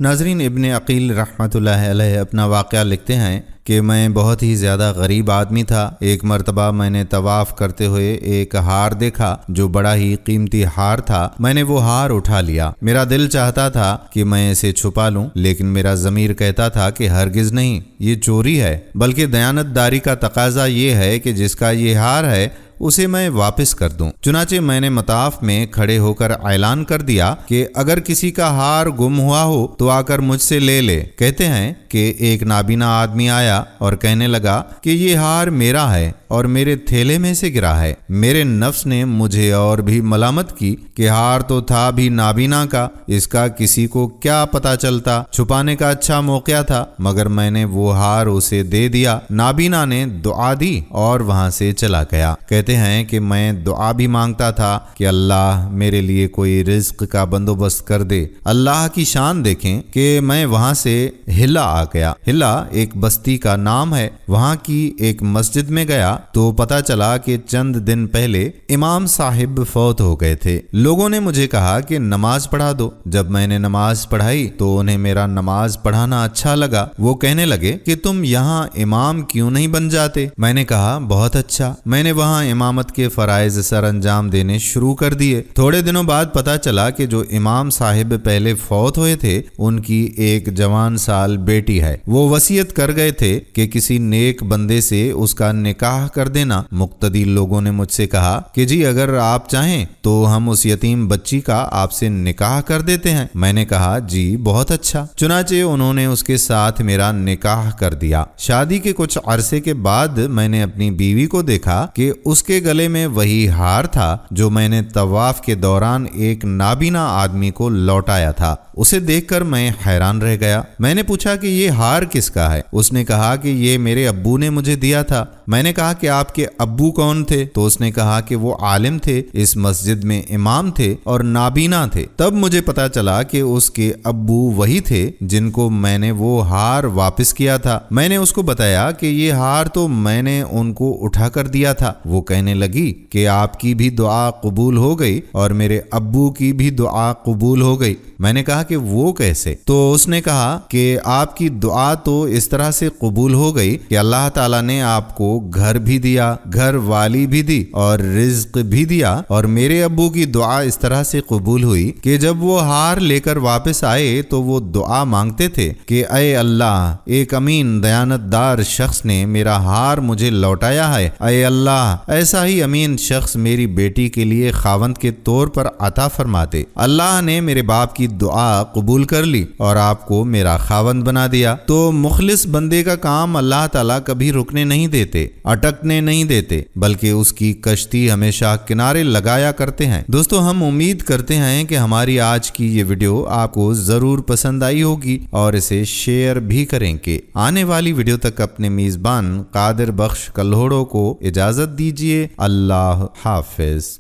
ناظرین، ابن عقیل رحمۃ اللہ علیہ اپنا واقعہ لکھتے ہیں کہ میں بہت ہی زیادہ غریب آدمی تھا۔ ایک مرتبہ میں نے طواف کرتے ہوئے ایک ہار دیکھا جو بڑا ہی قیمتی ہار تھا۔ میں نے وہ ہار اٹھا لیا۔ میرا دل چاہتا تھا کہ میں اسے چھپا لوں، لیکن میرا ضمیر کہتا تھا کہ ہرگز نہیں، یہ چوری ہے، بلکہ دیانت داری کا تقاضا یہ ہے کہ جس کا یہ ہار ہے اسے میں واپس کر دوں۔ چنانچہ میں نے مطاف میں کھڑے ہو کر اعلان کر دیا کہ اگر کسی کا ہار گم ہوا ہو تو آ کر مجھ سے لے لے۔ کہتے ہیں کہ ایک نابینا آدمی آیا اور کہنے لگا کہ یہ ہار میرا ہے اور میرے تھیلے میں سے گرا ہے۔ میرے نفس نے مجھے اور بھی ملامت کی کہ ہار تو تھا بھی نابینا کا، اس کا کسی کو کیا پتا چلتا، چھپانے کا اچھا موقع تھا، مگر میں نے وہ ہار اسے دے دیا۔ نابینا نے دعا دی اور وہاں سے چلا گیا۔ کہتے ہیں کہ میں دعا بھی مانگتا تھا کہ اللہ میرے لیے کوئی رزق کا بندوبست کر دے۔ اللہ کی شان دیکھیں کہ میں وہاں سے ہلا آ گیا۔ ہلا ایک بستی کا نام ہے۔ وہاں کی ایک مسجد میں گیا تو پتا چلا کہ چند دن پہلے امام صاحب فوت ہو گئے تھے۔ لوگوں نے مجھے کہا کہ نماز پڑھا دو۔ جب میں نے نماز پڑھائی تو انہیں میرا نماز پڑھانا اچھا لگا۔ وہ کہنے لگے کہ تم یہاں امام کیوں نہیں بن جاتے؟ میں نے کہا بہت اچھا۔ میں نے وہاں امامت کے فرائض سر انجام دینے شروع کر دیے۔ تھوڑے دنوں بعد پتا چلا کہ جو امام صاحب پہلے فوت ہوئے تھے ان کی ایک جوان سال بیٹی ہے۔ وہ وصیت کر گئے تھے کہ کسی نیک بندے سے اس کا نکاح کر دینا۔ مقتدی لوگوں نے مجھ سے کہا کہ جی اگر آپ چاہیں تو ہم اس یتیم بچی کا آپ سے نکاح کر دیتے ہیں۔ میں نے کہا جی بہت اچھا۔ چنانچہ انہوں نے اس کے ساتھ میرا نکاح کر دیا۔ شادی کے کچھ عرصے کے بعد میں نے اپنی بیوی کو دیکھا کہ اس کے گلے میں وہی ہار تھا جو میں نے طواف کے دوران ایک نابینا آدمی کو لوٹایا تھا۔ اسے دیکھ کر میں حیران رہ گیا۔ میں نے پوچھا کہ یہ ہار کس کا ہے؟ اس نے کہا کہ یہ میرے ابو نے مجھے دیا تھا۔ میں نے کہا کہ آپ کے ابو کون تھے؟ تو اس نے کہا کہ وہ عالم تھے، اس مسجد میں امام تھے اور نابینا تھے۔ تب مجھے پتا چلا کہ اس کے ابو وہی تھے جن کو میں نے وہ ہار واپس کیا تھا۔ میں نے اس کو بتایا کہ یہ ہار تو میں نے ان کو اٹھا کر دیا تھا۔ وہ کہنے لگی کہ آپ کی بھی دعا قبول ہو گئی اور میرے ابو کی بھی دعا قبول ہو گئی۔ میں نے کہا کہ وہ کیسے؟ تو اس نے کہا کہ آپ کی دعا تو اس طرح سے قبول ہو گئی کہ اللہ تعالیٰ نے آپ کو گھر بھی دیا، گھر والی بھی دی اور رزق بھی دیا، اور میرے ابو کی دعا اس طرح سے قبول ہوئی کہ جب وہ ہار لے کر واپس آئے تو وہ دعا مانگتے تھے کہ اے اللہ، ایک امین دیانت دار شخص نے میرا ہار مجھے لوٹایا ہے، اے اللہ ایسا ہی امین شخص میری بیٹی کے لیے خاوند کے طور پر عطا فرماتے۔ اللہ نے میرے باپ کی دعا قبول کر لی اور آپ کو میرا خاوند بنا دیا۔ تو مخلص بندے کا کام اللہ تعالیٰ کبھی رکنے نہیں دیتے، اٹکنے نہیں دیتے، بلکہ اس کی کشتی ہمیشہ کنارے لگایا کرتے ہیں۔ دوستو، ہم امید کرتے ہیں کہ ہماری آج کی یہ ویڈیو آپ کو ضرور پسند آئی ہوگی اور اسے شیئر بھی کریں کہ آنے والی ویڈیو تک اپنے میزبان قادر بخش کلہوڑو کو اجازت دیجیے۔ اللہ حافظ۔